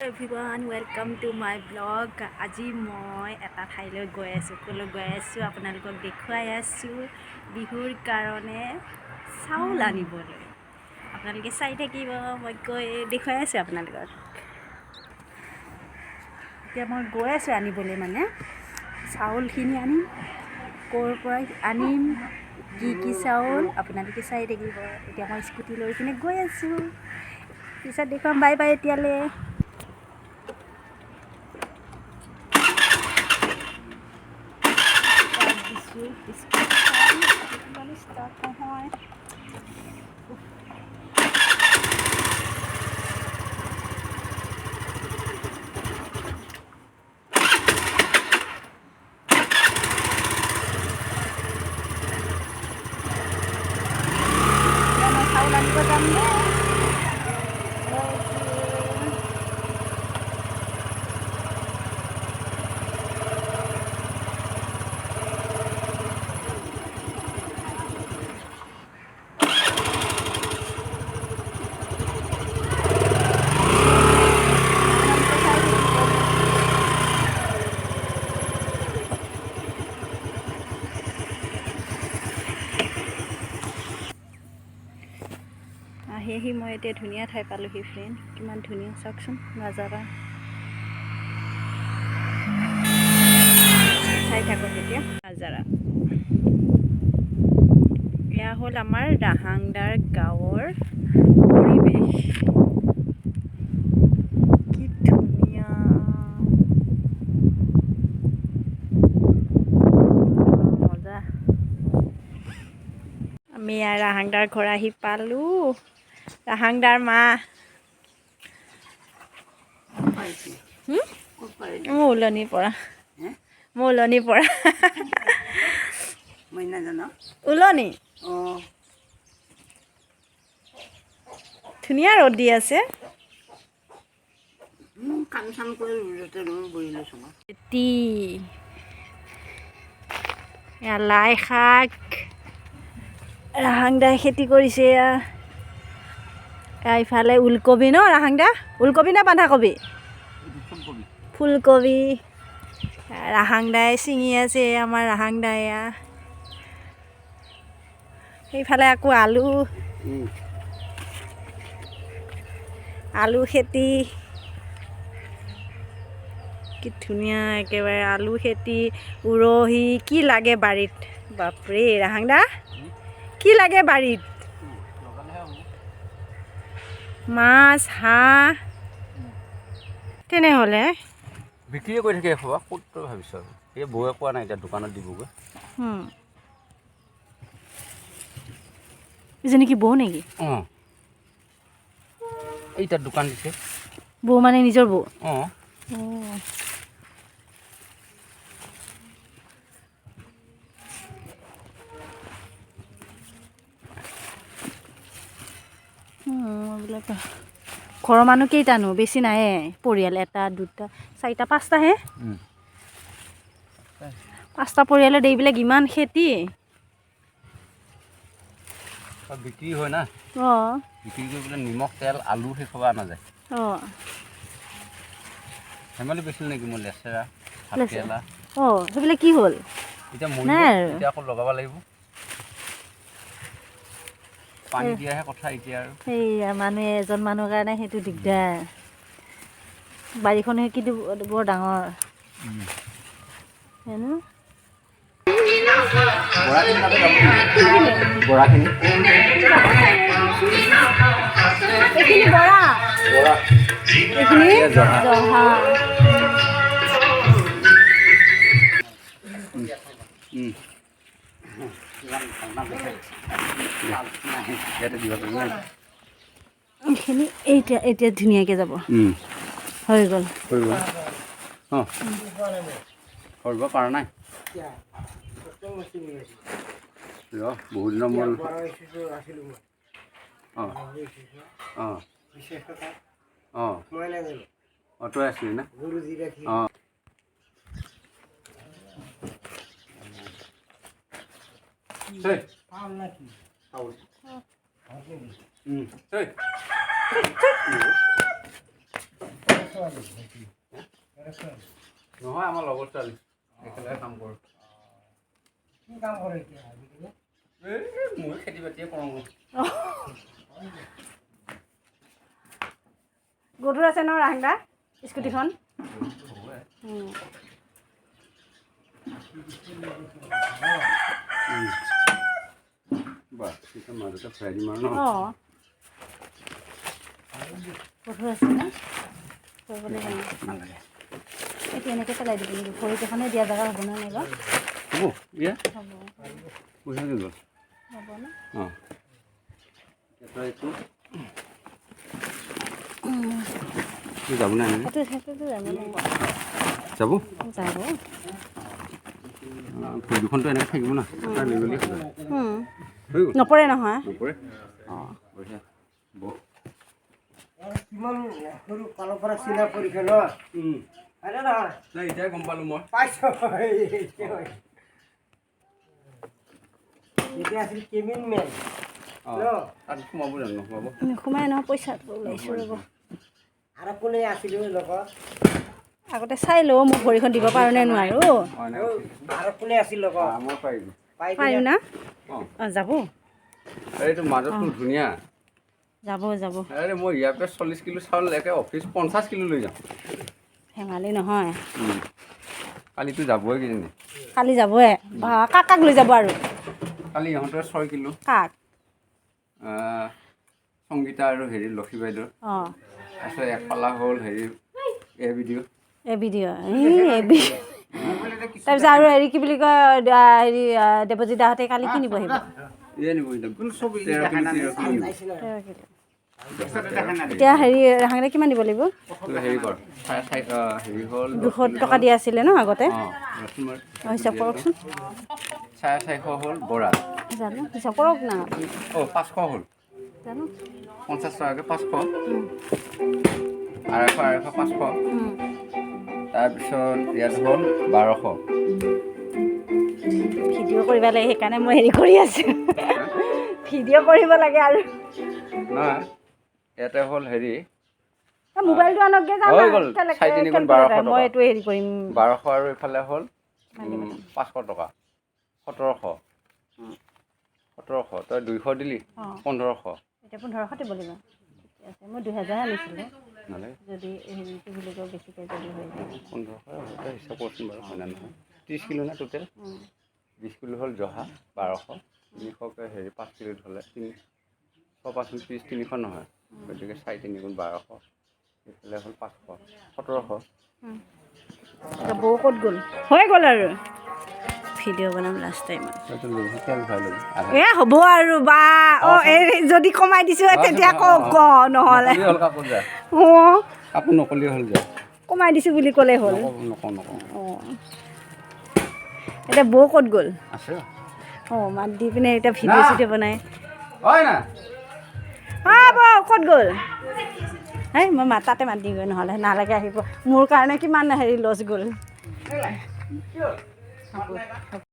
Everyone, welcome to my vlog. আজি মই এটা ঠাইলৈ গৈ আছোঁ। ক'লৈ গৈ আছোঁ আপোনালোকক দেখুৱাই আছোঁ। বিহুৰ কাৰণে চাউল আনিবলৈ। আপোনালোকে চাই থাকিব, মই গৈ দেখুৱাই আছোঁ আপোনালোকক। এতিয়া মই গৈ আছোঁ আনিবলৈ, মানে চাউলখিনি আনিম, ক'ৰ পৰা আনিম, কি চাউল আপোনালোকে চাই থাকিব। এতিয়া মই স্কুটি লৈ কিনে গৈ আছোঁ, পিছত দেখুৱাম। বাই বাই এতিয়ালৈ। Start নহয়। চাউল আনিব যাম নে? আহি মই এতিয়া ধুনীয়া ঠাই পালোহি ফ্ৰেণ্ড। কিমান ধুনীয়া চাওকচোন নাজাৰা। চাই থাকক এতিয়া নাজাৰা। এয়া হ'ল আমাৰ ৰাহাংদাৰ গাঁৱৰ পৰিৱেশ। কি ধুনীয়া, মজা। আমি ৰাহাংদাৰ ঘৰ আহি পালোঁ। ৰাহাংদাৰ মা মোৰ উলনিৰ পৰা উলনি ধুনীয়া ৰ'দ দি আছে। লাই শাক ৰাহাংদাই খেতি কৰিছে। ইফালে ওলকবি ন ৰাহাংদা? ওলকবি নে বন্ধাকবি? ফুলকবি ৰাহাংদাই ছিঙি আছে। আমাৰ ৰাহাংদাই সেইফালে আকৌ আলু খেতি। কি ধুনীয়া একেবাৰে আলু খেতি। উৰহি কি লাগে বাৰীত? বাপৰে ৰাহাংদা, কি লাগে বাৰীত? মাছ, হাঁহ। তেনেহ'লে বিক্ৰী কৰি থাকে এসোপা। ক'ত তই ভাবিছ? এই বৌয়ে কোৱা নাই, এতিয়া দোকানত দিবগৈ। ইজনী কি বৌ নেকি? অঁ, এই তাত দোকান দিছে। বৌ মানে নিজৰ বৌ? অঁ। ঘৰৰ মানুহ কেইটানো? বেছি নাহে পৰিয়াল? এটা দুটা চাৰিটা পাঁচটাহে। পাঁচটা পৰিয়ালত এইবিলাক ইমান খেতি। বিক্ৰী হয় না। অঁ, বিক্ৰী কৰি পেলাই নিমখ, তেল, আলু সেইসোপা অনা যায়। অঁ, ধেমালি বেছিল নেকি মোৰ লেচেৰা, ভাতকেৰেলা? অঁ, সেইবিলাক কি হ'ল? এতিয়া মৰিব, এতিয়া আকৌ লগাব লাগিব। পানী দিয়াহে কথা এতিয়া আৰু। সেইয়া মানুহে এজন মানুহৰ কাৰণে সেইটো দিগদাৰ। বাৰীখন কিন্তু বৰ ডাঙৰ। বৰাখিনি এইখিনি বৰা, এইখিনি জহা। এইখিনি এতিয়া ধুনীয়াকৈ যাব। হৈ গ'ল। অঁ, কৰিব পৰা নাই। বহুত দিনৰ মূৰত। অঁ, অঁ, অঁ, অঁ, তই আছিলি না? অঁ। নহয় আমাৰ লগৰ ছোৱালী একেলগে কাম কৰোঁ মই খেতি বাতিয়ে কৰোঁ গধুৰ আছে ন ৰাংদা স্কুটিখন মাজতে ফ্ৰাই দিম আৰু ন অঁ গধুৰ আছে ন কৰিবলৈ নালাগে এইটো এনেকৈ পেলাই দিব লাগিব ভৰিকেইখনে দিয়া জেগা হ'ব নহয় নাইবা হ'ব ইয়া হ'ব পইচা দি গ'ল হ'ব ন অঁ এইটো যাব নাই সেইটোতো যাব যাব যাব দুখনটো এনেকৈ থাকিব না তাৰ লেবেলি হৈ গ'ল নপৰে নহয় নপৰে অঁ বঢ়িয়া কিমান সৰু কালৰ পৰা চিনা কৰিছে ন হয়নে নহয় নাই এতিয়াই গম পালোঁ মই পাইছোঁ এতিয়া আছিল কেমিন মেন অঁ তাত সোমাব জানো নোসোমাব সোমাই নহয় পইচাটো ওলাইছোঁ ৰ'ব আৰু কোনে আছিল লগত আগতে চাই লওঁ মোক ভৰিখন দিব পাৰোঁ নে নোৱাৰোঁ আৰু কোনে আছিল লগত মই পাৰিলোঁ পাৰিম না অঁ অঁ যাব এইটো মাজতটো ধুনীয়া যাব যাব আৰে মই ইয়াৰ পৰা 40 কিলো চাউল একে অফিচ 50 কিলো লৈ যাম ধেমালি নহয় কালিতো যাবই কিজানি কালি যাবই বা কাক লৈ যাব আৰু কালি ইহঁতৰ 6 কিলো কাক সংগীতা আৰু হেৰি লক্ষী বাইদেউ অঁ তাৰপিছত একপালা হ'ল হেৰি এ ভিডিঅ' তাৰপিছত আৰু হেৰি কি বুলি কয় হেৰি দেৱজিৎ দাহঁতে কালি কি নিব আহিব ইয়ে নিব চব 13 কিলো এতিয়া হেৰি ৰাসায়নিক কিমান দিব লাগিব হেৰি কৰ হেৰি হ'ল 200 টকা দিয়া আছিলে ন আগতে অঁ হিচাপ কৰকচোন 450 হ'ল বৰা জানো হিচাপ কৰক না অঁ 500 হ'ল জানো 50 টকাকৈ 500 250 500 তাৰপিছত ইয়াত হ'ল 1200 ভিডিঅ' কৰিব লাগে সেইকাৰণে মই হেৰি কৰি আছোঁ ভিডিঅ' কৰিব লাগে আৰু নহয় ইয়াতে হ'ল হেৰি মোবাইলটো আনকগৈ যাম হৈ গ'ল 4 গুণ 1200 মই এইটো হেৰি কৰিম 1200 আৰু এইফালে হ'ল 500 টকা 1700 তই 200 দিলি 1500 এতিয়া 1500 দিব লাগিব ঠিকে আছে মই 2000 আনিছিলোঁ নালাগে যদি হেৰি কি বুলি কয় বেছিকৈ যদি হৈ যায় 1500 হিচাপ কৰচোন বাৰু হয় নে নহয় 30 কিলো না টোটেল 20 কিলো হ'ল জহা 1200 300কৈ হেৰি 5 কিলো হ'লে 300 5 30 300 নহয় গতিকে 4 গুণ 1200 এইফালে হ'ল 500 1700 এতিয়া বৌ ক'ত গ'ল হৈ গ'ল আৰু ভিডিঅ' বনাম লাষ্ট টাইমত এ হ'ব আৰু বা অঁ এই যদি কমাই দিছোঁ তেতিয়া কওক নহ'লে অঁ কাপোৰ নকলি হ'ল যে কমাই দিছোঁ বুলি ক'লে হ'ল নকওঁ অঁ এতিয়া বৌ ক'ত গ'ল আছে অঁ মাত দি পিনে এতিয়া ভিডিঅ' চিডিঅ' বনাই হয় না অঁ বৌ ক'ত গ'ল এই মই তাতে মাত দিগৈ নহ'লে নালাগে আহিব মোৰ কাৰণে কিমান হেৰি লছ গ'ল